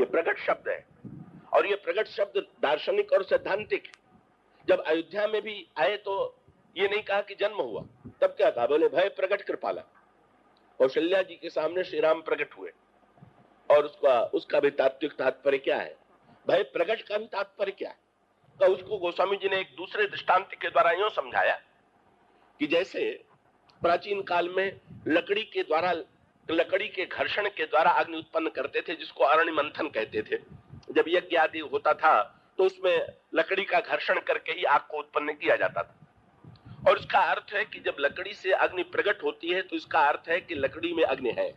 ये प्रकट शब्द है, और ये प्रकट शब्द दार्शनिक और सैद्धांतिक। जब अयोध्या में भी आए तो ये नहीं कहा कि जन्म हुआ, तब क्या कहा? बोले भय प्रकट कृपाला। कौशल्या जी के सामने श्री राम प्रकट हुए, और उसका भी तात्विक तात्पर्य क्या है? भय प्रकट का भी तात्पर्य क्या है? तो उसको गोस्वामी जी ने एक दूसरे दृष्टांत के द्वारा यूं समझाया कि जैसे प्राचीन काल में लकड़ी के घर्षण के द्वारा अग्नि उत्पन्न करते थे, जिसको अरण्य मंथन कहते थे। जब यज्ञ आदि होता था तो उसमें लकड़ी का घर्षण करके ही आग को उत्पन्न किया जाता था, और इसका अर्थ है कि जब लकड़ी से अग्नि प्रकट होती है तो इसका अर्थ है कि लकड़ी में अग्नि है।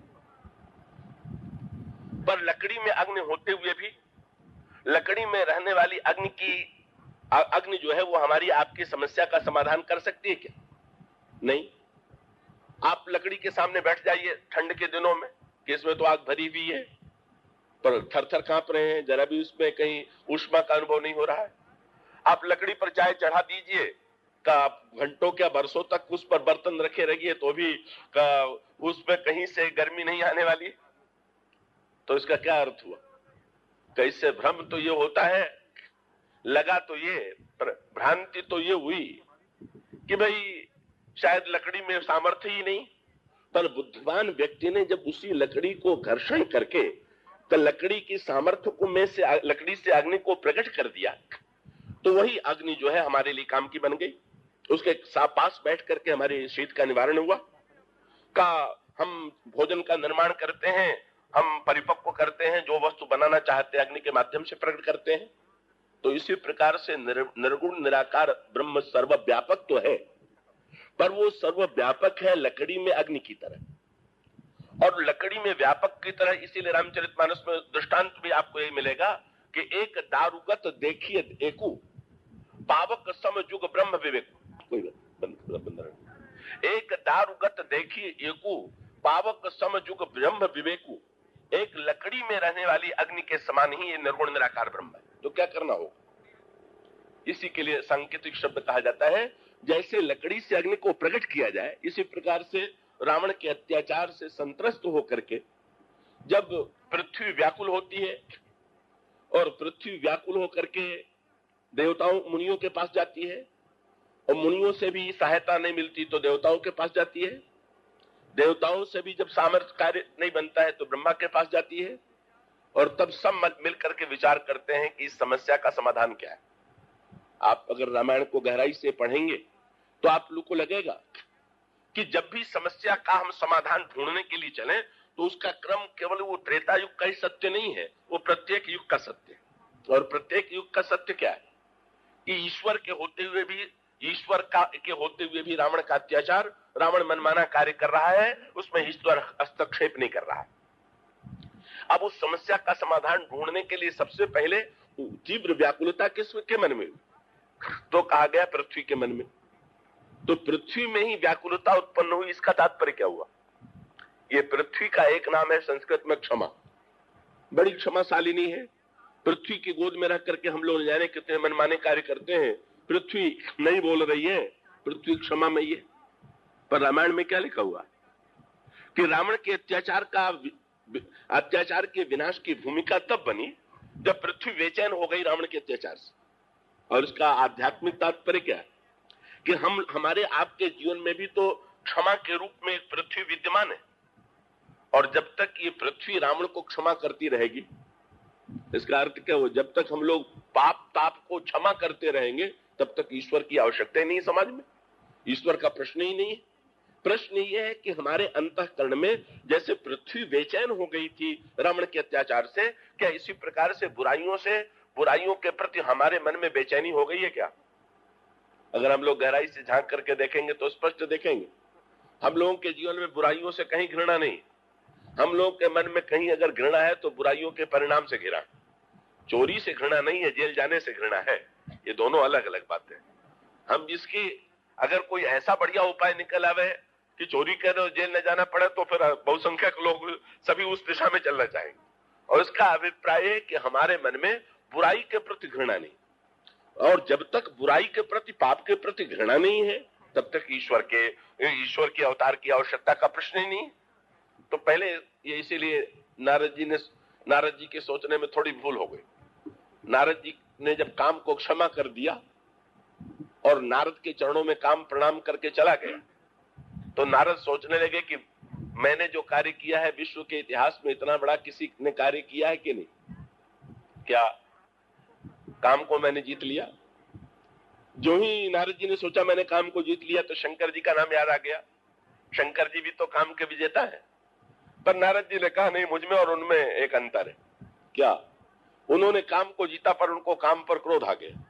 पर लकड़ी में अग्नि होते हुए भी लकड़ी में रहने वाली अग्नि जो है वो हमारी आपकी समस्या का समाधान कर सकती है क्या? नहीं। आप लकड़ी के सामने बैठ जाइए ठंड के दिनों में, कि इसमें तो आग भरी हुई है, पर थर थर कांप रहे हैं, जरा भी उसमें कहीं ऊष्मा का अनुभव नहीं हो रहा है। आप लकड़ी पर चाय चढ़ा दीजिए, का घंटों क्या बरसों तक उस पर बर्तन रखे रहिए तो भी उसमें कहीं से गर्मी नहीं आने वाली। तो इसका क्या अर्थ हुआ? कैसे भ्रम तो ये होता है, लगा तो ये, पर भ्रांति तो ये हुई कि भाई शायद लकड़ी में सामर्थ्य ही नहीं। पर बुद्धिमान व्यक्ति ने जब उसी लकड़ी को घर्षण करके तो लकड़ी की सामर्थ्य को लकड़ी से अग्नि को प्रकट कर दिया, तो वही अग्नि जो है हमारे लिए काम की बन गई। उसके पास बैठ करके हमारे शीत का निवारण हुआ। का हम भोजन का निर्माण करते हैं, हम परिपक्व करते हैं, जो वस्तु बनाना चाहते हैं अग्नि के माध्यम से प्रकट करते हैं। तो इसी प्रकार से निर्गुण निराकार ब्रह्म सर्वव्यापक तो है, पर वो सर्वव्यापक है लकड़ी में अग्नि की तरह, और लकड़ी में व्यापक की तरह। इसीलिए रामचरितमानस में दृष्टांत भी आपको यही मिलेगा कि एक दारुगत देखिए एकू, पावक सम जुग ब्रह्म विवेक। कोई बंद एक दारुगत देखिए एकू, पावक सम जुग ब्रह्म विवेकू। एक लकड़ी में रहने वाली अग्नि के समान ही ये निर्गुण निराकार ब्रह्म है। तो क्या करना होगा? इसी के लिए सांकेतिक शब्द कहा जाता है। जैसे लकड़ी से अग्नि को प्रकट किया जाए, इसी प्रकार से रावण के अत्याचार से संत्रस्त होकर के जब पृथ्वी व्याकुल होती है, और पृथ्वी व्याकुल होकर के देवताओं मुनियों के पास जाती है, और मुनियों से भी सहायता नहीं मिलती तो देवताओं के पास जाती है, देवताओं से भी जब सामर्थ्य कार्य नहीं बनता है तो ब्रह्मा के पास जाती है, और तब सब मिलकर के विचार करते हैं कि इस समस्या का समाधान क्या है। आप अगर रामायण को गहराई से पढ़ेंगे तो आप लोग को लगेगा कि जब भी समस्या का हम समाधान ढूंढने के लिए चलें तो उसका क्रम केवल वो त्रेता युग का ही सत्य नहीं है, वो प्रत्येक युग का सत्य है। और प्रत्येक युग का सत्य क्या है कि ईश्वर के होते हुए भी रावण का अत्याचार, रावण मनमाना कार्य कर रहा है, उसमें ईश्वर हस्तक्षेप नहीं कर रहा है। अब उस समस्या का समाधान ढूंढने के लिए सबसे पहले तीव्र व्याकुलता किसके मन में? तो कहा गया पृथ्वी के मन में। तो पृथ्वी में ही व्याकुलता उत्पन्न हुई। इसका तात्पर्य क्या हुआ? ये पृथ्वी का एक नाम है संस्कृत में क्षमा, बड़ी क्षमाशालिनी है। पृथ्वी की गोद में रह करके हम लोग जाने कितने मनमाने कार्य करते हैं। पृथ्वी नहीं बोल रही है, पृथ्वी क्षमा में है। पर रामायण में क्या लिखा हुआ कि रावण के अत्याचार के विनाश की भूमिका तब बनी जब पृथ्वी बेचैन हो गई रावण के अत्याचार से। और इसका आध्यात्मिक तात्पर्य क्या है कि हमारे आपके जीवन में भी तो क्षमा के रूप में एक पृथ्वी विद्यमान है, और जब तक ये पृथ्वी रावण को क्षमा करती रहेगी, इसका अर्थ क्या हो? जब तक हम लोग पाप ताप को क्षमा करते रहेंगे तब तक ईश्वर की आवश्यकता ही नहीं है समाज में, ईश्वर का प्रश्न ही नहीं है। प्रश्न ये है कि हमारे अंतःकरण में जैसे पृथ्वी बेचैन हो गई थी रावण के अत्याचार से, क्या इसी प्रकार से बुराइयों के प्रति हमारे मन में बेचैनी हो गई है क्या? अगर हम लोग गहराई से झांक करके देखेंगे तो स्पष्ट देखेंगे हम लोगों के जीवन में बुराइयों से कहीं घृणा नहीं। हम लोगों के मन में कहीं अगर घृणा है तो बुराइयों के परिणाम से घृणा। चोरी से घृणा नहीं है, जेल जाने से घृणा है। ये दोनों अलग अलग बातें। हम जिसकी अगर कोई ऐसा बढ़िया उपाय निकल आवे कि चोरी कर और जेल न जाना पड़े तो फिर बहुसंख्यक लोग सभी उस दिशा में चलना चाहेंगे। और इसका अभिप्राय है कि हमारे मन में बुराई के प्रति घृणा नहीं, और जब तक बुराई के प्रति पाप के प्रति घृणा नहीं है तब तक ईश्वर के अवतार की आवश्यकता का प्रश्न ही नहीं। तो पहले ये इसीलिए नारद जी ने नारद जी के सोचने में थोड़ी भूल हो गई। नारद जी ने जब काम को क्षमा कर दिया और नारद के चरणों में काम प्रणाम करके चला गया, तो नारद सोचने लगे कि मैंने जो कार्य किया है विश्व के इतिहास में इतना बड़ा किसी ने कार्य किया है कि नहीं? क्या काम को मैंने जीत लिया? जो ही नारद जी ने सोचा मैंने काम को जीत लिया, तो शंकर जी का नाम याद आ गया। शंकर जी भी तो काम के विजेता है। पर नारद जी ने कहा नहीं, मुझ में और उनमें एक अंतर है। क्या? उन्होंने काम को जीता पर उनको काम पर क्रोध आ गया,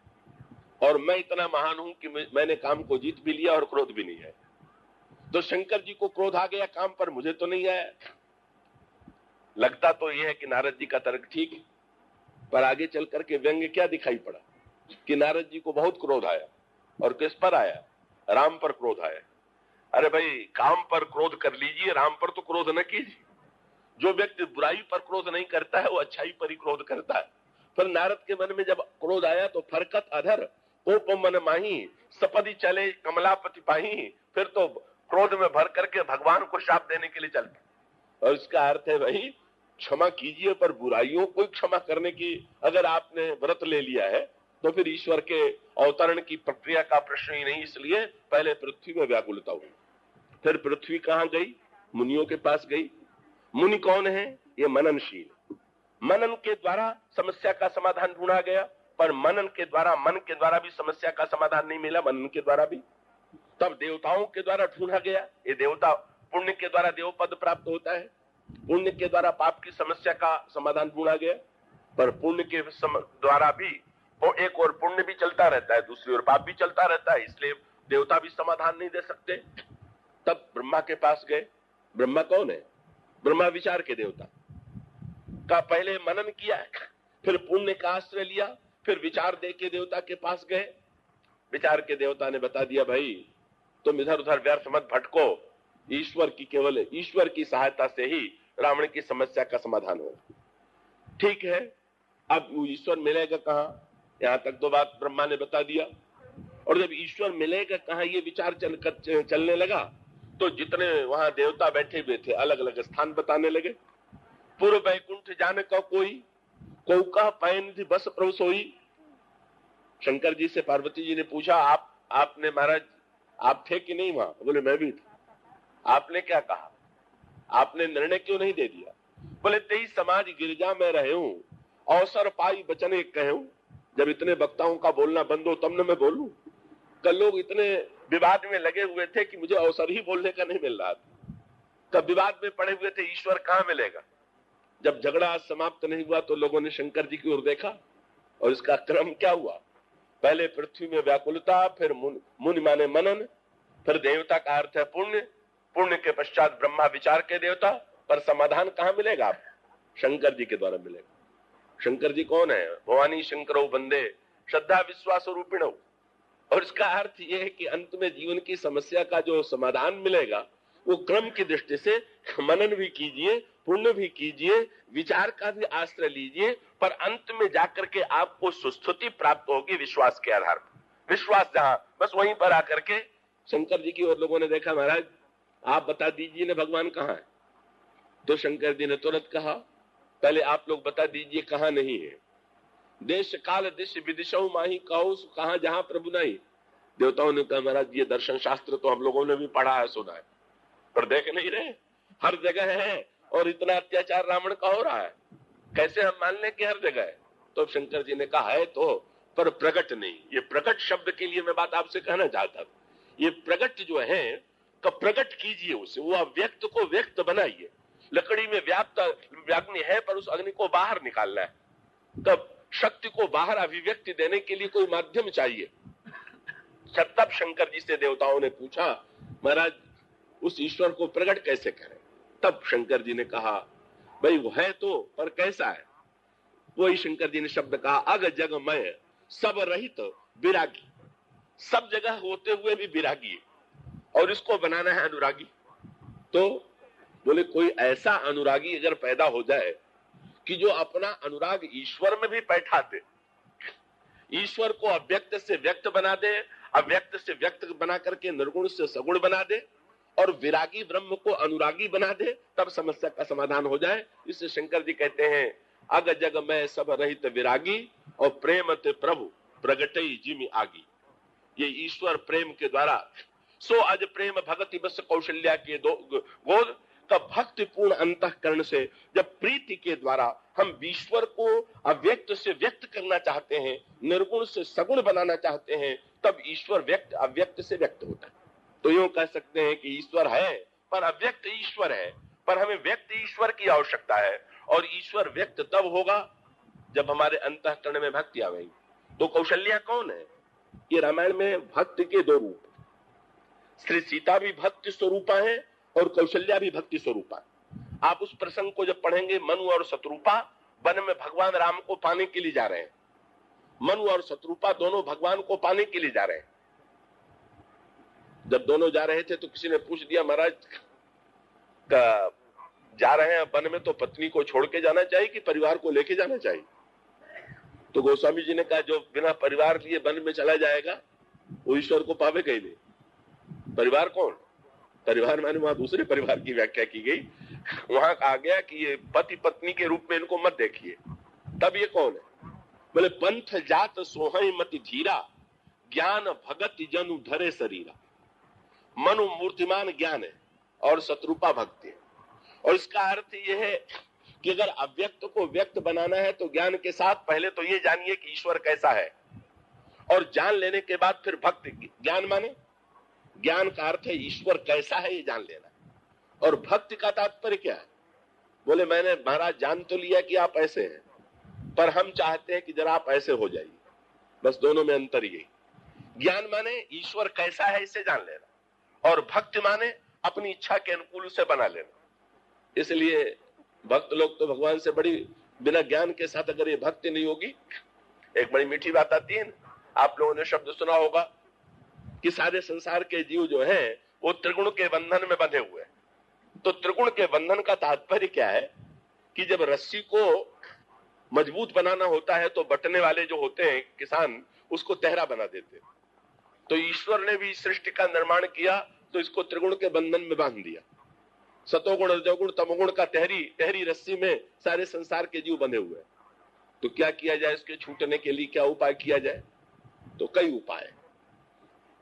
और मैं इतना महान हूं कि मैंने काम को जीत भी लिया और क्रोध भी नहीं है। तो शंकर जी को क्रोध आ गया काम पर, मुझे तो नहीं आया। लगता तो यह है कि नारद जी का तर्क ठीक है, पर आगे चल करके व्यंग्य क्या दिखाई पड़ा कि नारद जी को बहुत क्रोध आया। और किस पर आया? राम पर क्रोध आया। अरे भाई, काम पर क्रोध कर लीजिए, राम पर तो क्रोध न कीजिए। जो व्यक्ति बुराई पर क्रोध नहीं करता है वो अच्छाई पर ही क्रोध करता है। पर नारद के मन में जब क्रोध आया तो फरकत अधर कोप मन माही सपदी चले कमलापति पाही, फिर तो क्रोध में भर करके भगवान को शाप देने के लिए चल पड़े। और इसका अर्थ है भाई, क्षमा कीजिए, पर बुराइयों को क्षमा करने की अगर आपने व्रत ले लिया है तो फिर ईश्वर के अवतरण की प्रक्रिया का प्रश्न ही नहीं। इसलिए पहले पृथ्वी में व्याकुलता हुई। फिर पृथ्वी कहां गई? मुनियों के पास गई। मुनि कौन है? ये मननशील। मनन के द्वारा समस्या का समाधान ढूंढा गया, पर मन के द्वारा भी समस्या का समाधान नहीं मिला, मनन के द्वारा भी। तब देवताओं के द्वारा ढूंढा गया। ये देवता पुण्य के द्वारा देव पद प्राप्त होता है, पुण्य के द्वारा पाप की समस्या का समाधान ढूंढा गया। पर पुण्य के द्वारा भी एक और पुण्य भी चलता रहता है, दूसरी ओर पाप भी चलता रहता है, इसलिए देवता भी समाधान नहीं दे सकते। तब ब्रह्मा के पास गए। ब्रह्मा कौन है? ब्रह्मा विचार के देवता का पहले मनन किया, फिर पुण्य का आश्रय लिया, फिर विचार दे के देवता के पास गए। विचार के देवता ने बता दिया, भाई तुम इधर उधर व्यर्थ मत भटको, केवल ईश्वर की सहायता से ही रावण की समस्या का समाधान हो। ठीक है, अब ईश्वर मिलेगा कहां? यहां तक तो बात ब्रह्मा ने बता दिया। और जब ईश्वर मिलेगा कहां ये विचार चलने लगा, तो जितने वहां देवता बैठे हुए थे अलग अलग स्थान बताने लगे। पूर्व वैकुंठ जाने का कोई कौका पैन थी बस प्रभु सोई। शंकर जी से पार्वती जी ने पूछा, आपने महाराज आप थे कि नहीं वहां? बोले मैं भी था। आपने क्या कहा? आपने निर्णय क्यों नहीं दे दिया? बोले तेई समाज गिरजा में रहे हूं, अवसर पाई बचने कहूं। जब इतने वक्ताओं का बोलना बंद हो तब न मैं बोलूं। कल लोग इतने विवाद में लगे हुए थे कि मुझे अवसर ही बोलने का नहीं मिल रहा था। तब विवाद में पड़े हुए थे, ईश्वर कहां मिलेगा? जब झगड़ा समाप्त नहीं हुआ तो लोगों ने शंकर जी की ओर देखा, और इसका क्रम क्या हुआ? पहले पृथ्वी में व्याकुलता, फिर मुनि माने मनन, फिर देवता का अर्थ है पुण्य, पुण्य के पश्चात ब्रह्मा विचार के देवता। पर समाधान कहां मिलेगा? आप शंकर जी के द्वारा मिलेगा। शंकर जी कौन है? भवानी शंकरो बंदे श्रद्धा विश्वास रूपिणो। और इसका अर्थ यह है कि अंत में जीवन की समस्या का जो समाधान मिलेगा वो क्रम की दृष्टि से मनन भी कीजिए, पुण्य भी कीजिए, विचार का भी आश्रय लीजिए, पर अंत में जाकर के आपको सुस्तुति प्राप्त होगी विश्वास के आधार पर। विश्वास जहां, बस वहीं पर आकर के शंकर जी की ओर लोगों ने देखा, महाराज आप बता दीजिए ना भगवान कहां है? तो शंकर जी ने तुरंत कहा, पहले आप लोग बता दीजिए कहां नहीं है। देश काल दिश विदिशौ माही कहो कहां जहां प्रभु नहीं। देवताओं ने कहा, महाराज ये दर्शन शास्त्र तो हम लोगों ने भी पढ़ा है, सुना है, पर देख नहीं रहे, हर जगह है, और इतना अत्याचार रावण का हो रहा है, कैसे हम मान लें कि हर जगह है? तो शंकर जी ने कहा है तो, पर प्रकट नहीं। ये प्रकट शब्द के लिए मैं बात आपसे कहना चाहता था, ये प्रकट जो है तो प्रकट कीजिए उसे, वो अव्यक्त को व्यक्त बनाइए। लकड़ी में व्याप्त अग्नि है, पर उस अग्नि को बाहर निकालना है। तब शक्ति को बाहर अभिव्यक्ति देने के लिए कोई माध्यम चाहिए। तब शंकर जी से देवताओं ने पूछा, महाराज उस ईश्वर को प्रकट कैसे करें? तब शंकर जी ने कहा, भाई वो है तो, पर कैसा है? वही शंकर जी ने शब्द कहा, अग जगमय सब रहित विरागी। सब जगह होते हुए भी विरागी है, और इसको बनाना है अनुरागी। तो बोले कोई ऐसा अनुरागी अगर पैदा हो जाए कि जो अपना अनुराग ईश्वर में भी बैठा दे, ईश्वर को अव्यक्त से व्यक्त बना दे, अव्यक्त से व्यक्त बना करके निर्गुण से सगुण बना दे, और विरागी ब्रह्म को अनुरागी बना दे, तब समस्या का समाधान हो जाए। इससे शंकर जी कहते हैं अग जग में सब रहित विरागी और प्रेम ते प्रभु प्रगटई जिमि आगी। ये ईश्वर प्रेम के द्वारा सो अज प्रेम भगति बस कौशल्या के गोद तब भक्ति पूर्ण अंतःकरण से जब प्रीति के द्वारा हम ईश्वर को अव्यक्त से व्यक्त करना चाहते हैं, निर्गुण से सगुण बनाना चाहते हैं, तब ईश्वर व्यक्त अव्यक्त से व्यक्त होता है। तो यूं कह सकते हैं कि ईश्वर है पर अव्यक्त ईश्वर है, पर हमें व्यक्त ईश्वर की आवश्यकता है और ईश्वर व्यक्त तब होगा जब हमारे अंतःकरण में भक्ति आवेगी। तो कौशल्या कौन है? ये रामायण में भक्ति के दो रूप, श्री सीता भी भक्ति स्वरूपा है और कौशल्या भी भक्ति स्वरूपा है। आप उस प्रसंग को जब पढ़ेंगे, मनु और शत्रुपा वन में भगवान राम को पाने के लिए जा रहे हैं। मनु और शत्रुपा दोनों भगवान को पाने के लिए जा रहे हैं। जब दोनों जा रहे थे तो किसी ने पूछ दिया, महाराज जा रहे हैं वन में तो पत्नी को छोड़ के जाना चाहिए कि परिवार को लेके जाना चाहिए? तो गोस्वामी जी ने कहा, जो बिना परिवार लिए वन में चला जाएगा वो ईश्वर को पावेगा ही नहीं। परिवार कौन? परिवार माने वहां दूसरे परिवार की व्याख्या की गई। वहां कहा गया कि ये पति पत्नी के रूप में इनको मत देखिए। तब ये कौन है? बोले पंथ जात सोहई मति धीरा, ज्ञान भगत जनु धरे शरीरा। मनु मूर्तिमान ज्ञान है और शत्रुपा भक्ति है। और इसका अर्थ यह है कि अगर अव्यक्त को व्यक्त बनाना है तो ज्ञान के साथ पहले तो ये जानिए कि ईश्वर कैसा है, और जान लेने के बाद फिर भक्ति। ज्ञान माने, ज्ञान का अर्थ है ईश्वर कैसा है ये जान लेना। और भक्ति का तात्पर्य क्या है? बोले मैंने महाराज जान तो लिया कि आप ऐसे हैं, पर हम चाहते हैं कि जरा आप ऐसे हो जाइए। बस दोनों में अंतर यही। ज्ञान माने ईश्वर कैसा है इसे जान लेना, और भक्ति माने अपनी इच्छा के अनुकूल से बना लेना। इसलिए भक्त लोग तो भगवान से बड़ी बिना ज्ञान के साथ अगर ये भक्ति नहीं होगी। एक बड़ी मीठी बात आती है ना, आप लोगों ने शब्द सुना होगा कि सारे संसार के जीव जो हैं वो त्रिगुण के बंधन में बंधे हुए हैं। तो त्रिगुण के बंधन का तात्पर्य क्या है कि जब रस्सी को मजबूत बनाना होता है तो बटने वाले जो होते हैं किसान उसको तहरा बना देते हैं। तो ईश्वर ने भी सृष्टि का निर्माण किया तो इसको त्रिगुण के बंधन में बांध दिया। सतोगुण रजोगुण तमोगुण का तहरी रस्सी में सारे संसार के जीव बंधे हुए हैं। तो क्या किया जाए इसके छूटने के लिए? क्या उपाय किया जाए? तो कई उपाय।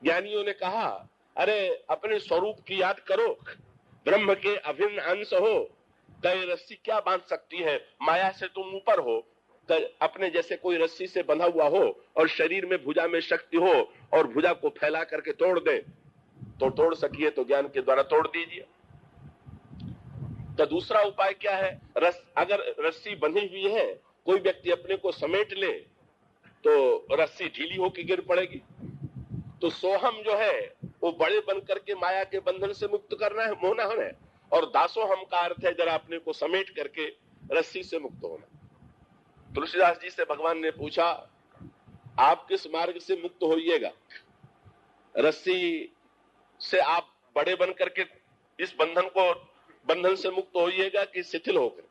ज्ञानियों ने कहा, अरे अपने स्वरूप की याद करो, ब्रह्म के अभिन्न अंश हो, कई रस्सी क्या बांध सकती है? माया से तुम ऊपर हो, अपने जैसे कोई रस्सी से बंधा हुआ हो और शरीर में भुजा में शक्ति हो और भुजा को फैला करके तोड़ दे, तो तोड़ सकिए तो ज्ञान के द्वारा तोड़ दीजिए। तो दूसरा उपाय क्या है? अगर रस्सी बंधी हुई है, कोई व्यक्ति अपने को समेट ले तो रस्सी ढीली होकर गिर पड़ेगी। तो सोहम जो है वो बड़े बन करके माया के बंधन से मुक्त करना है, होना है। और दासोहम का अर्थ है जरा अपने को समेट करके रस्सी से मुक्त होना। तुलसीदास जी से भगवान ने पूछा, आप किस मार्ग से मुक्त होइएगा? रस्सी से आप बड़े बन करके इस बंधन से मुक्त होइएगा कि शिथिल होकर?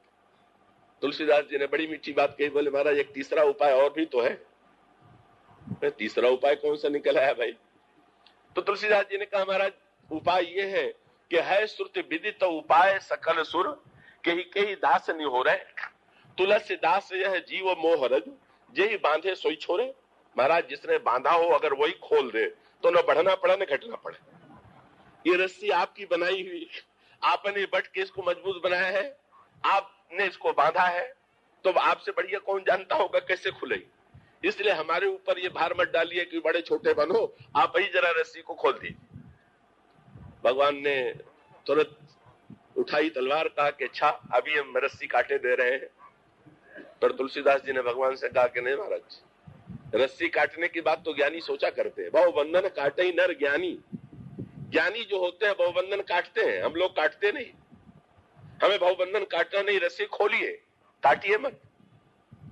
तुलसीदास जी ने बड़ी मीठी बात कही, बोले महाराज एक तीसरा उपाय और भी तो है। तीसरा उपाय कौन सा निकला है भाई? तो तुलसीदास जी ने कहा, महाराज उपाय ये है कि है श्रुति विदित उपाय सकल सुर के दास निहोरे रहे, तुलसीदास यह जीव मोह रज जेहि बांधे सोई छोरे। महाराज जिसने बांधा हो अगर वही खोल दे तो न बढ़ना पड़े न घटना पड़े। ये रस्सी आपकी बनाई हुई, आपने बट के इसको मजबूत बनाया है, आपने इसको बांधा है, तो आपसे बढ़िया कौन जानता होगा कैसे खुलेगी। इसलिए हमारे ऊपर ये भार मत डालिए कि बड़े छोटे बनो, आप ही जरा रस्सी को खोल दीजिए। भगवान ने तुरंत उठाई तलवार, कहा कि अच्छा अभी हम रस्सी काटे दे रहे हैं। पर तुलसीदास जी ने भगवान से कहा कि नहीं महाराज, रस्सी काटने की बात तो ज्ञानी सोचा करते हैं। बहुबंधन काटे ही नर ज्ञानी। ज्ञानी जो होते हैं बहुबंधन काटते हैं, हम लोग काटते नहीं। हमें बहुबंधन काटना नहीं, रस्सी खोलिए, काटिए मत।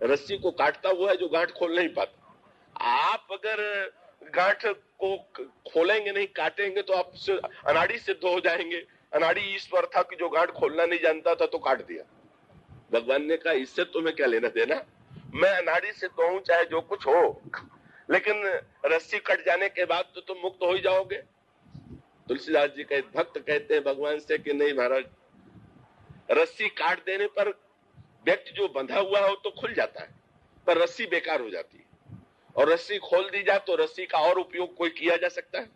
रस्सी को काटता हुआ है जो गांठ खोल नहीं पाता। आप अगर गांठ को खोलेंगे नहीं, काटेंगे तो आप अनाड़ी सिद्ध हो जाएंगे। अनाड़ी ईश्वर था कि जो गांठ खोलना नहीं जानता था तो काट दिया। भगवान ने कहा इससे तुम्हें क्या लेना देना, मैं अनाड़ी सिद्ध हूं चाहे जो कुछ हो, लेकिन रस्सी कट जाने के बाद तो तुम मुक्त हो ही जाओगे। तुलसीदास जी भक्त कहते हैं भगवान से कि नहीं महाराज, रस्सी काट देने पर व्यक्ति जो बंधा हुआ हो तो खुल जाता है, पर रस्सी बेकार हो जाती है, और रस्सी खोल दी जाए तो रस्सी का और उपयोग कोई किया जा सकता है?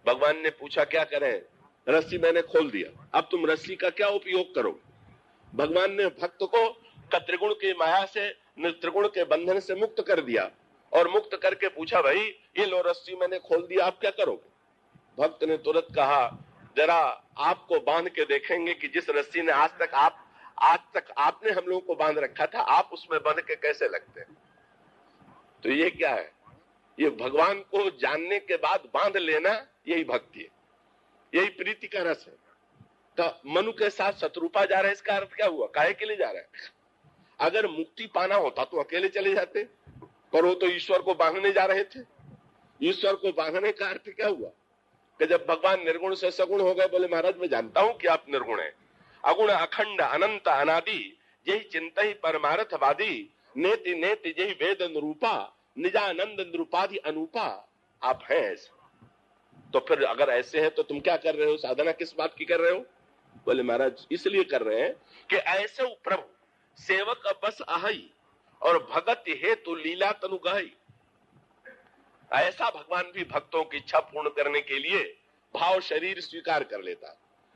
भगवान ने पूछा क्या करें? रस्सी मैंने खोल दिया, अब तुम रस्सी का क्या उपयोग करोगे? भगवान ने भक्त को त्रिगुण की माया से, त्रिगुण के बंधन से मुक्त कर दिया, और मुक्त करके पूछा भाई ये लो रस्सी मैंने खोल दिया, आप क्या करोगे? भक्त ने तुरंत कहा जरा आपको बांध के देखेंगे कि जिस रस्सी ने आज तक आपने हम लोगों को बांध रखा था, आप उसमें बंध के कैसे लगते हैं? तो ये क्या है? ये भगवान को जानने के बाद बांध लेना, यही भक्ति है, यही प्रीति का रस है। तो मनु के साथ शत्रुपा जा रहा है, इसका अर्थ क्या हुआ? काहे के लिए जा रहा है? अगर मुक्ति पाना होता तो अकेले चले जाते, पर वो तो ईश्वर को बांधने जा रहे थे। ईश्वर को बांधने का अर्थ क्या हुआ कि जब भगवान निर्गुण से सगुण हो गए, बोले महाराज मैं जानता हूं कि आप निर्गुण हैं, अगुण अखंड अनंत अनादि, यही चिंता ही परमार्थवादी, नेति नेति यही वेद अनुरूपा, निजानंद निरूपाधि अनुपा, आप हैं ऐसे। तो फिर अगर ऐसे हैं तो तुम क्या कर रहे हो? साधना किस बात की कर रहे हो? बोले महाराज इसलिए कर रहे हैं कि ऐसे प्रभु सेवक बस आहई और भगत हेतु लीला तनु गाई। ऐसा भगवान भी भक्तों की इच्छा पूर्ण करने के लिए भाव शरीर स्वीकार कर लेता।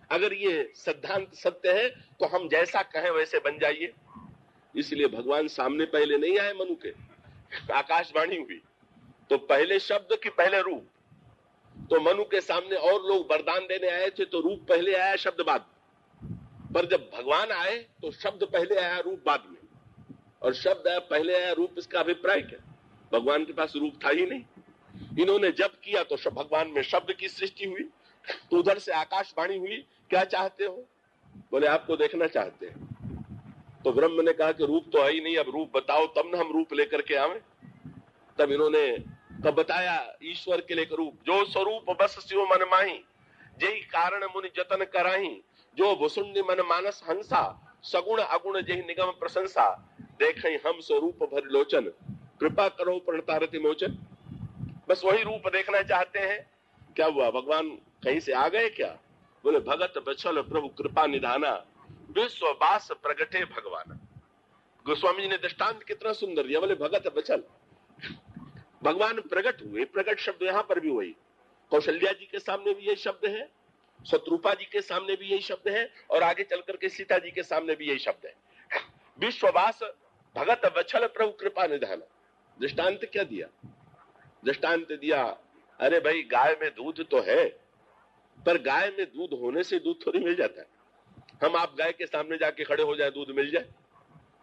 अगर ये सिद्धांत सत्य है तो हम जैसा कहें वैसे बन जाइए। इसलिए भगवान सामने पहले नहीं आए मनु के, आकाशवाणी हुई तो पहले शब्द की पहले रूप। तो मनु के सामने और लोग वरदान देने आए थे तो रूप पहले आया, शब्द बाद। पर जब भगवान आए तो शब्द पहले आया, रूप बाद में। और शब्द आया पहले आया, रूप, इसका अभिप्राय क्या? भगवान के पास रूप था ही नहीं। इन्होंने जब किया तो भगवान में शब्द की सृष्टि हुई, तो उधर से आकाशवाणी हुई, क्या चाहते हो? बोले आपको देखना चाहते हैं। तो ब्रह्म ने कहा कि रूप तो है ही नहीं, अब रूप बताओ तब ना हम रूप लेकर के आवे। तब इन्होंने तब बताया ईश्वर के लिए रूप, जो स्वरूप बस शिव मन माही, जही कारण मुनि जतन कराही, जो भुसुंड मन मानस हंसा, सगुण अगुण जही निगम प्रशंसा, देखें हम स्वरूप भर लोचन, कृपा करो प्रणतारति मोचन। बस वही रूप देखना चाहते हैं। क्या हुआ? भगवान कहीं से आ गए क्या? बोले भगत बछल प्रभु कृपा निधाना, विश्ववास प्रगटे भगवान। गोस्वामी जी ने दृष्टांत कितना सुंदर दिया। बोले भगत बछल, भगवान प्रकट हुए। प्रकट शब्द यहां पर भी वही, कौशल्या जी के सामने भी यही शब्द है, शत्रुपा जी के सामने भी यही शब्द है, और आगे चल करके सीता जी के सामने भी यही शब्द है। विश्ववास भगत बछल प्रभु कृपा निधाना। दृष्टांत क्या दिया? दृष्टांत दिया, अरे भाई गाय में दूध तो है, पर गाय में दूध होने से दूध थोड़ी मिल जाता है। हम आप गाय के सामने जाके खड़े हो जाए दूध मिल जाए?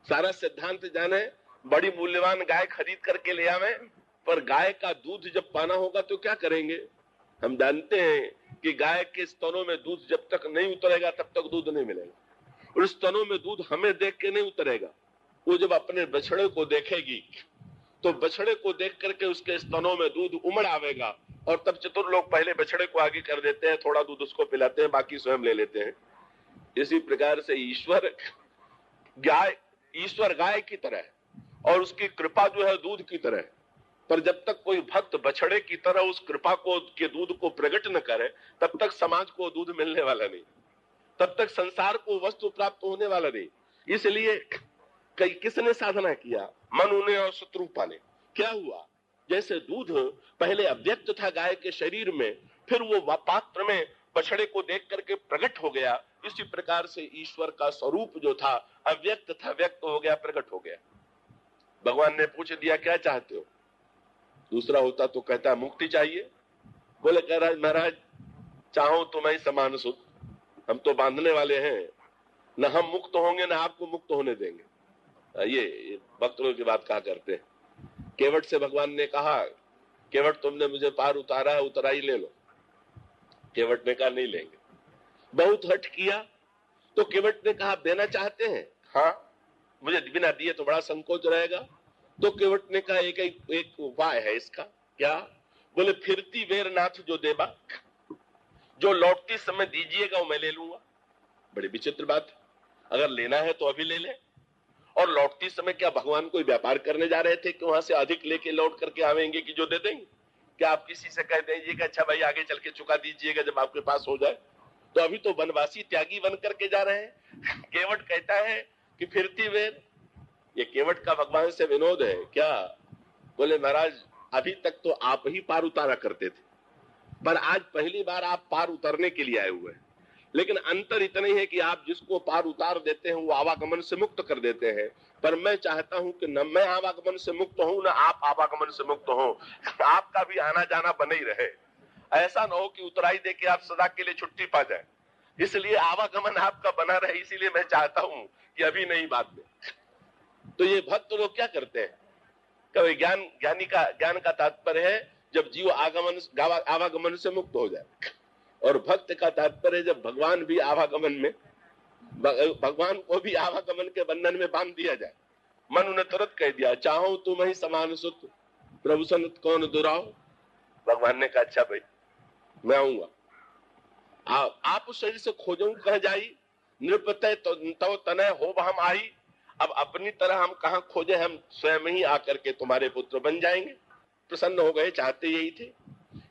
सारा सिद्धांत जाने, बड़ी मूल्यवान गाय खरीद करके ले आवे, पर गाय का दूध जब पाना होगा तो क्या करेंगे? हम जानते हैं कि गाय के स्तनों में दूध जब तक नहीं उतरेगा तब तक दूध नहीं मिलेगा, और स्तनों में दूध हमें देख के नहीं उतरेगा। वो जब अपने बछड़े को देखेगी तो बछड़े को देख करके उसके स्तनों में दूध उमड़ आवेगा, और तब चतुर लोग पहले बछड़े को आगे कर देते हैं, थोड़ा दूध उसको पिलाते हैं, बाकी स्वयं ले लेते हैं। इसी प्रकार से ईश्वर गाय की तरह है, और उसकी कृपा जो है दूध की तरह है। पर जब तक कोई भक्त बछड़े की तरह उस कृपा को के दूध को प्रकट न करे, तब तक समाज को दूध मिलने वाला नहीं, तब तक संसार को वस्तु प्राप्त होने वाला नहीं। इसलिए किसने साधना किया? मनु ने और शत्रुपा ने। क्या हुआ? जैसे दूध पहले अव्यक्त था गाय के शरीर में, फिर वो पात्र में बछड़े को देख करके प्रकट हो गया, इसी प्रकार से ईश्वर का स्वरूप जो था अव्यक्त था, व्यक्त हो गया, प्रकट हो गया। भगवान ने पूछ दिया क्या चाहते हो? दूसरा होता तो कहता मुक्ति चाहिए। बोले कह रहा महाराज चाहो तो मैं समान सुख, हम तो बांधने वाले हैं, न हम मुक्त होंगे न आपको मुक्त होने देंगे। ये भक्त लोग की बात कहा करते हैं। केवट से भगवान ने कहा, केवट तुमने मुझे पार उतारा है, उतराई ले लो। केवट ने कहा नहीं लेंगे। बहुत हट किया तो केवट ने कहा देना चाहते हैं? हाँ, मुझे बिना दिए तो बड़ा संकोच रहेगा। तो केवट ने कहा एक उपाय है इसका। क्या? बोले फिरती वेरनाथ जो देबा, जो लौटती समय दीजिएगा वो मैं ले लूंगा। बड़ी विचित्र बात, अगर लेना है तो अभी ले ले, और लौटती समय क्या भगवान कोई व्यापार करने जा रहे थे कि वहां से अधिक लेके लौट करके आवेंगे कि जो दे देंगे? क्या आप किसी से कह दीजिएगा अच्छा भाई आगे चल के चुका दीजिएगा जब आपके पास हो जाए? तो अभी तो वनवासी त्यागी बन करके जा रहे हैं। केवट कहता है कि फिरती वेर, ये केवट का भगवान से विनोद है क्या? बोले महाराज अभी तक तो आप ही पार उतारा करते थे, पर आज पहली बार आप पार उतरने के लिए आए हुए हैं। लेकिन अंतर इतना ही है कि आप जिसको पार उतार देते हैं वो आवागमन से मुक्त कर देते हैं, पर मैं चाहता हूं कि न मैं आवागमन से मुक्त हूं, न आप आवागमन से मुक्त हो, आपका भी आना जाना बने ही रहे। ऐसा न हो कि उतराई दे के आप सदा के लिए छुट्टी पा जाए। इसलिए आवागमन आपका बना रहे, इसीलिए मैं चाहता हूं कि अभी नहीं बाद में। तो ये भक्त लोग क्या करते हैं, कभी ज्ञान का तात्पर्य है जब जीव आवागमन से मुक्त हो जाए, और भक्त का तात्पर्य जब भगवान भी आवागमन में, भगवान को भी आवागमन के बंधन में बांध दिया जाए। मनु ने तुरंत कह दिया, चाहो तुम ही समान सुत, प्रभु सनत कौन दुराओ। भगवान ने कहा अच्छा भाई मैं आऊंगा, आप उस शरीर से खोजो कह जाई, नृपतय तो तनय हो हम आई। अब अपनी तरह हम कहां खोजे, हम स्वयं ही आकर के तुम्हारे पुत्र बन जाएंगे। प्रसन्न हो गए, चाहते यही थे।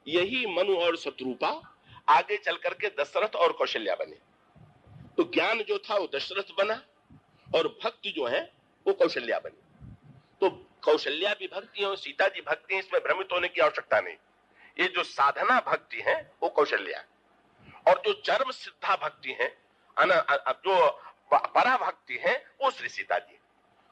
यही मनु और शत्रुपा आगे चल करके दशरथ और कौशल्या बने। तो ज्ञान जो था वो दशरथ बना और भक्ति जो है वो कौशल्या बनी। तो कौशल्या भी भक्ति है और सीता जी भक्ति है, इसमें भ्रमित होने की आवश्यकता नहीं। ये जो साधना भक्ति है वो कौशल्या, और जो चरम सिद्धा भक्ति है, जो परा भक्ति है वो श्री सीता जी।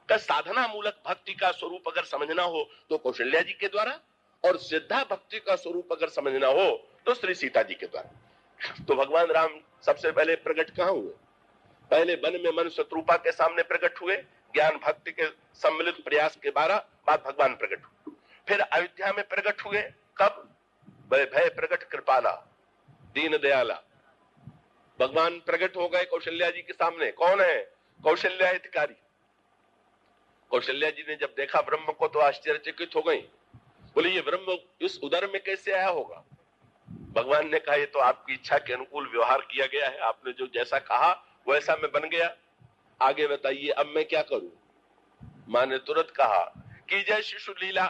का साधना मूलक भक्ति का स्वरूप अगर समझना हो तो कौशल्या जी के द्वारा, और सिद्धा भक्ति का स्वरूप अगर समझना हो तो श्री सीता जी के द्वारा। तो भगवान राम सबसे पहले प्रकट कहां हुए? पहले वन में मन शत्रुपा के सामने प्रकट हुए, ज्ञान भक्ति के सम्मिलित प्रयास के बाद भगवान प्रकट हुए। फिर अयोध्या में प्रकट हुए, कब? भय प्रकट कृपाला दीन दयाला। भगवान प्रकट हो गए कौशल्या जी के सामने। कौन है? कौशल्या हितकारी। कौशल्या जी ने जब देखा ब्रह्म को तो आश्चर्यचकित हो गई। बोले ये ब्रह्म इस उदर में कैसे आया होगा? भगवान ने कहा ये तो आपकी इच्छा के अनुकूल व्यवहार किया गया है, आपने जो जैसा कहा वैसा मैं बन गया। आगे बताइए अब मैं क्या करूं? मां ने तुरंत कहा कि जय शिशु लीला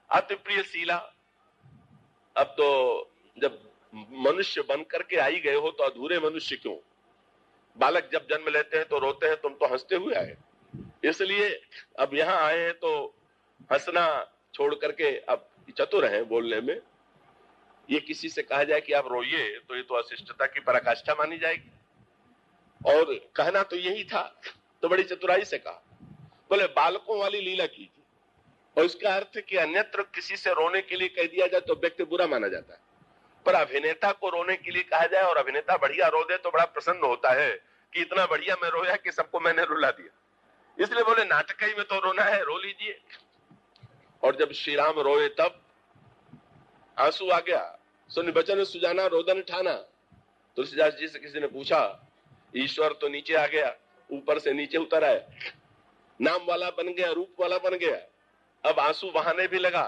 अति प्रिय शीला। अब तो जब मनुष्य बन करके आई गए हो तो अधूरे मनुष्य क्यों? बालक जब जन्म लेते हैं तो रोते हैं, तुम तो हंसते हुए आए, इसलिए अब यहां आए हैं तो हंसना छोड़ करके अब चतुर हैं बोलने में। ये किसी से कहा जाए कि आप रोइए तो ये तो अशिष्टता की पराकाष्ठा मानी जाएगी, और कहना तो यही था, तो बड़ी चतुराई से कहा। बोले बालकों वाली लीला कीजिए, और इसका अर्थ कि अन्यत्र किसी से रोने के लिए कह दिया जाए तो व्यक्ति बुरा माना जाता है, पर अभिनेता को रोने के लिए कहा जाए और अभिनेता बढ़िया रो दे तो बड़ा प्रसन्न होता है कि इतना बढ़िया मैं रोया कि सबको मैंने रुला दिया। इसलिए बोले नाटक में तो रोना है, रो लीजिए। और जब श्री राम रोए तब आंसू आ गया। सुन बचन सुजाना रोदन ठाना। तुलसीदास जी से किसी ने पूछा, ईश्वर तो नीचे आ गया, ऊपर से नीचे उतर आए, नाम वाला बन गया, रूप वाला बन गया, अब आंसू बहाने भी लगा।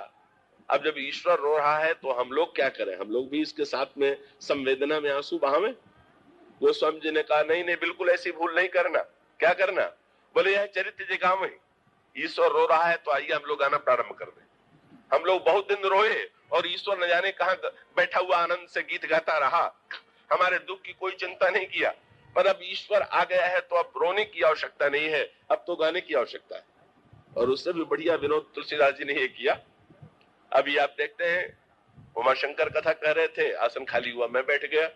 अब जब ईश्वर रो रहा है तो हम लोग क्या करें? हम लोग भी इसके साथ में संवेदना में आंसू बहावें? वो स्वामी जी ने कहा नहीं नहीं, बिल्कुल ऐसी भूल नहीं करना। क्या करना? बोले यह चरित्र जगाम है, ईश्वर रो रहा है तो आइए हम लोग गाना प्रारंभ कर दें। हम लोग बहुत दिन रोए और ईश्वर न जाने कहां बैठा हुआ आनंद से गीत गाता रहा, हमारे दुख की कोई चिंता नहीं किया। पर अब ईश्वर आ गया है तो अब रोने की आवश्यकता नहीं है, अब तो गाने की आवश्यकता है। और उससे भी बढ़िया विनोद तुलसीदास जी ने ये किया। अभी आप देखते हैं उमाशंकर कथा कह रहे थे, आसन खाली हुआ, मैं बैठ गया,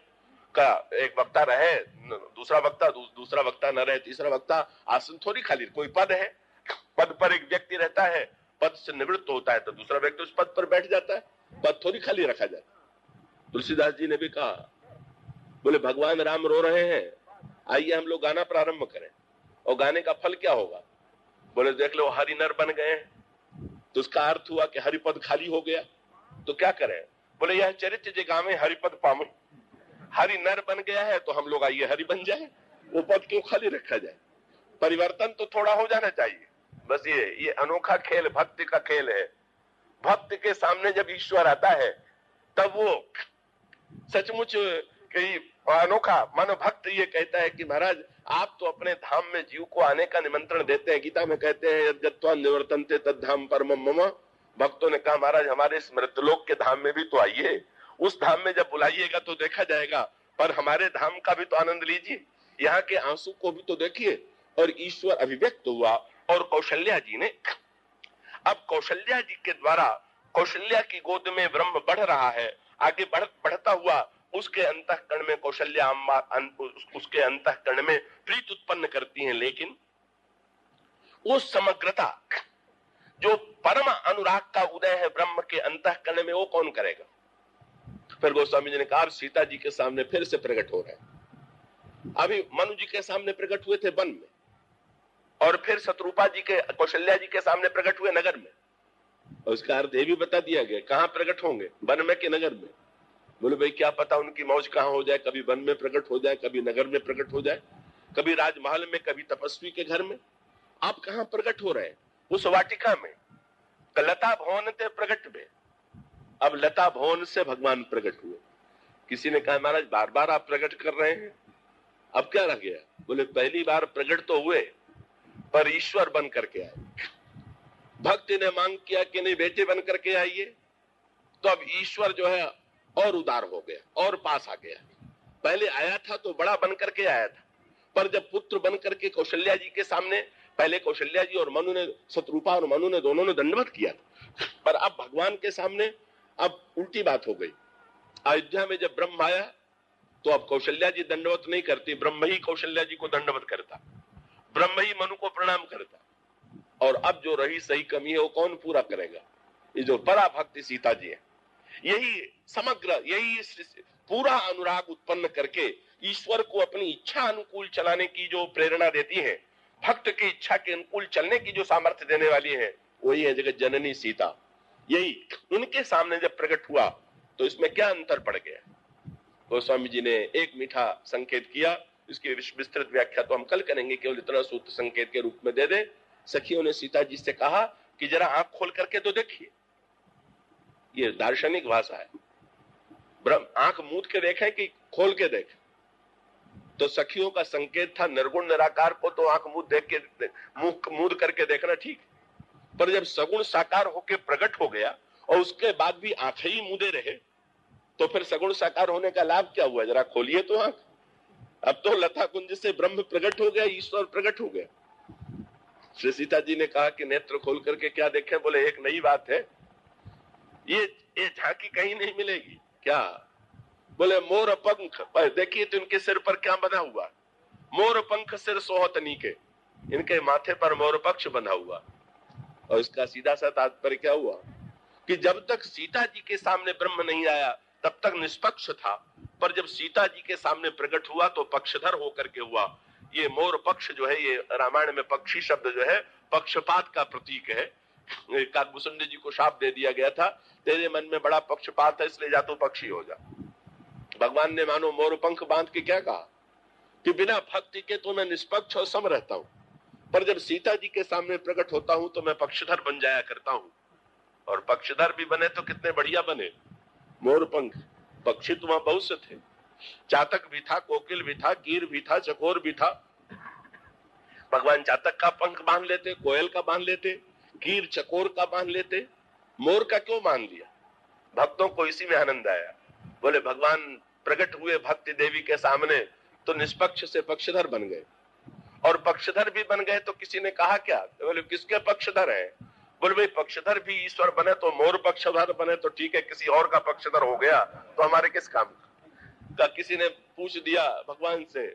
का एक वक्ता रहे, दूसरा वक्ता न रहे, तीसरा वक्ता, आसन थोड़ी खाली, कोई पद है, पद पर एक व्यक्ति रहता है, पद से निवृत्त होता है तो दूसरा व्यक्ति उस पद पर बैठ जाता है, पद थोड़ी खाली रखा जाता। तुलसीदास जी ने भी कहा, बोले भगवान राम रो रहे हैं, आइए हम लोग गाना प्रारंभ करें। और गाने का फल क्या होगा? बोले देख लो हरि नर बन गए हैं, तो उसका अर्थ हुआ कि हरिपद खाली हो गया, तो क्या करें? बोले यह चरित्र जगावे हरिपद पावे। हरि नर बन गया है तो हम लोग आइए हरि बन जाए, वो पद क्यों खाली रखा जाए? परिवर्तन तो थोड़ा हो जाना चाहिए। बस ये अनोखा खेल भक्ति का खेल है। भक्त के सामने जब ईश्वर आता है तब वो सचमुच कई अनोखा, मानो भक्त ये कहता है कि महाराज आप तो अपने धाम में जीव को आने का निमंत्रण देते हैं। गीता में कहते हैं यद्यत्वा निवर्तन्ते तद्धाम परमम मम। भक्तों ने कहा महाराज हमारे इस मृतलोक के धाम में भी तो आइए, उस धाम में जब बुलाइएगा तो देखा जाएगा, पर हमारे धाम का भी तो आनंद लीजिए, यहाँ के आंसू को भी तो देखिए। और ईश्वर अभिव्यक्त हुआ और कौशल्या जी ने, अब कौशल्या जी के द्वारा कौशल्या की गोद में ब्रह्म बढ़ रहा है, आगे बढ़ता हुआ उसके अंतःकरण में कौशल्या अम्मा उसके अंतःकरण में प्रीति उत्पन्न करती हैं, लेकिन वो समग्रता जो परम अनुराग का उदय है ब्रह्म के अंतःकरण में, वो कौन करेगा? फिर गोस्वामी जी ने कहा सीता जी के सामने फिर से प्रकट हो रहे हैं। अभी मनु जी के सामने प्रकट हुए थे वन में, और फिर शत्रुपा जी के कौशल्या जी के सामने प्रकट हुए नगर में। और उसका अर्थ ये भी बता दिया गया कहां प्रकट होंगे, वन में कि नगर में। बोले भाई क्या पता उनकी मौज कहां हो जाए, कभी वन में प्रकट हो जाए, कभी नगर में प्रकट हो जाए, कभी राजमहल में, कभी तपस्वी के घर में। आप कहां प्रकट हो रहे हैं? उस वाटिका में, लता भवन थे प्रकट में। अब लता भवन से भगवान प्रकट हुए। किसी ने कहा महाराज बार बार आप प्रकट कर रहे हैं, अब क्या रह गया? बोले पहली बार प्रकट तो हुए पर ईश्वर बन करके आए। भक्ति ने मांग किया कि नहीं बेटे बन करके आइए, तो अब ईश्वर जो है और उदार हो गया और पास आ गया। पहले आया था तो बड़ा बन करके आया था, पर जब पुत्र बन करके कौशल्या जी के सामने, पहले कौशल्या जी और मनु ने, शत्रुपा और मनु ने दोनों ने दंडवत किया था, पर अब भगवान के सामने अब उल्टी बात हो गई। अयोध्या में जब ब्रह्म आया तो अब कौशल्या जी दंडवत नहीं करती, ब्रह्म ही कौशल्या जी को दंडवत करता, ब्रह्म ही मनु को प्रणाम करता। और अब जो रही सही कमी है वो कौन पूरा करेगा? ये जो परा भक्ति सीता जी है, यही समग्र, यही पूरा अनुराग उत्पन्न करके ईश्वर को अपनी इच्छा अनुकूल चलाने की जो प्रेरणा देती है, भक्त की इच्छा के अनुकूल चलने की जो सामर्थ्य देने वाली है, वही है जगत जननी सीता। यही उनके सामने जब प्रकट हुआ तो इसमें क्या अंतर पड़ गया? गोस्वामी जी ने एक मीठा संकेत किया, इसकी विस्तृत व्याख्या तो हम कल करेंगे, केवल इतना सूत्र संकेत के रूप में दे दे। सखियों ने सीता जी से कहा कि जरा आंख खोल करके तो देखिए, ये दार्शनिक भाषा है, आंख मूंद के देखें कि खोल के देखें। तो सखियों का संकेत था निर्गुण निराकार को तो आंख मूंद देख के, मुंह मूंद करके देखना ठीक, पर जब सगुण साकार होके प्रकट हो गया और उसके बाद भी आंखें ही मूंदे रहे, तो फिर सगुण साकार होने का लाभ क्या हुआ? जरा खोलिए तो आंख। अब तो लता कुंज से ब्रह्म प्रकट हो गया, ईश्वर प्रकट हो गया। श्री सीता जी ने कहा कि नेत्र खोल करके क्या देखें? बोले एक नई बात है, ये झांकी कहीं नहीं मिलेगी। क्या? बोले मोर पंख, देखिए तो इनके सिर पर क्या बना हुआ, मोर पंख सिर सोहतनी के, इनके माथे पर मोर पक्ष बना हुआ। और इसका सीधा सा तात्पर्य क्या हुआ कि जब तक सीता जी के सामने ब्रह्म नहीं आया तब तक निष्पक्ष था, पर जब सीता जी के सामने प्रकट हुआ तो पक्षधर होकर के हुआ। ये मोर पक्ष जो है, ये रामायण में पक्षी शब्द जो है पक्षपात का प्रतीक है। काकभूषुंड जी को शाप दे दिया गया था, तेरे मन में बड़ा पक्षपात है इसलिए जा तू पक्षी हो जा। भगवान ने मानो मोर पंख बांध के क्या कहा कि बिना भक्ति के तो मैं निष्पक्ष और सम रहता हूं, पर जब सीता जी के सामने प्रकट होता हूं तो मैं पक्षधर बन जाया करता हूं। और पक्षधर भी बने तो कितने बढ़िया बने, मोर पंख। पक्षी तो वहां बहुत से थे, चातक भी था, कोकिल भी था, कीर भी था, चकोर भी था। भगवान चातक का पंख बांध लेते, कोयल का बांध लेते, कीर चकोर का बांध लेते, मोर का क्यों बांध लिया? भक्तों को इसी में आनंद आया। बोले भगवान प्रकट हुए भक्ति देवी के सामने तो निष्पक्ष से पक्षधर बन गए, और पक्षधर भी बन गए तो किसी ने कहा क्या? बोले किसके पक्षधर है? बोले भाई पक्षधर भी ईश्वर बने तो मोर पक्षधर बने तो ठीक है, किसी और का पक्षधर हो गया तो हमारे किस काम का? किसी ने पूछ दिया भगवान से,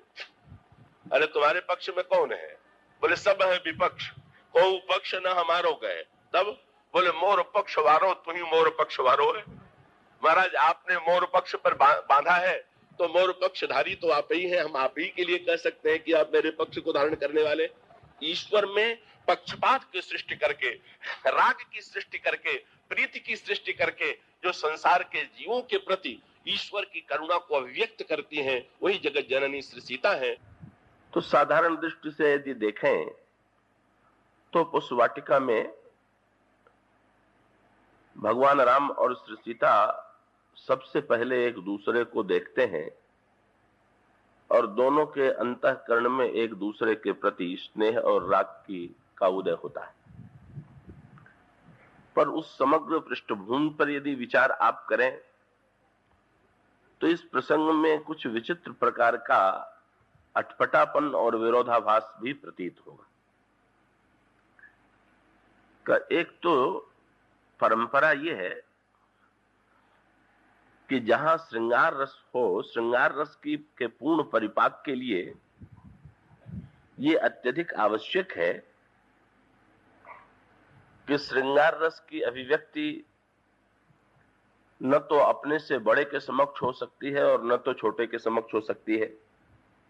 अरे तुम्हारे पक्ष में कौन है? बोले सब है विपक्ष, को पक्ष न हमारो गए। तब बोले मोर पक्ष वारो, तू ही मोर पक्ष वारो है। महाराज आपने मोर पक्ष पर बांधा है तो मोर पक्षधारी तो आप ही हैं, हम आप ही के लिए कह सकते हैं कि आप मेरे पक्ष को धारण करने वाले। ईश्वर में पक्षपात की सृष्टि करके, राग की सृष्टि करके, प्रीति की सृष्टि करके जो संसार के जीवों के प्रति ईश्वर की करुणा को अभिव्यक्त करती हैं, वही जगत जननी श्री सीता है। तो साधारण दृष्टि से यदि देखें तो उस वाटिका में भगवान राम और श्री सीता सबसे पहले एक दूसरे को देखते हैं और दोनों के अंतःकरण में एक दूसरे के प्रति स्नेह और राग का उदय होता है। पर उस समग्र पृष्ठभूमि पर यदि विचार आप करें तो इस प्रसंग में कुछ विचित्र प्रकार का अटपटापन और विरोधाभास भी प्रतीत होगा। एक तो परंपरा यह है कि जहां श्रृंगार रस हो, श्रृंगार रस के पूर्ण परिपाक के लिए यह अत्यधिक आवश्यक है कि श्रृंगार रस की अभिव्यक्ति न तो अपने से बड़े के समक्ष हो सकती है और न तो छोटे के समक्ष हो सकती है,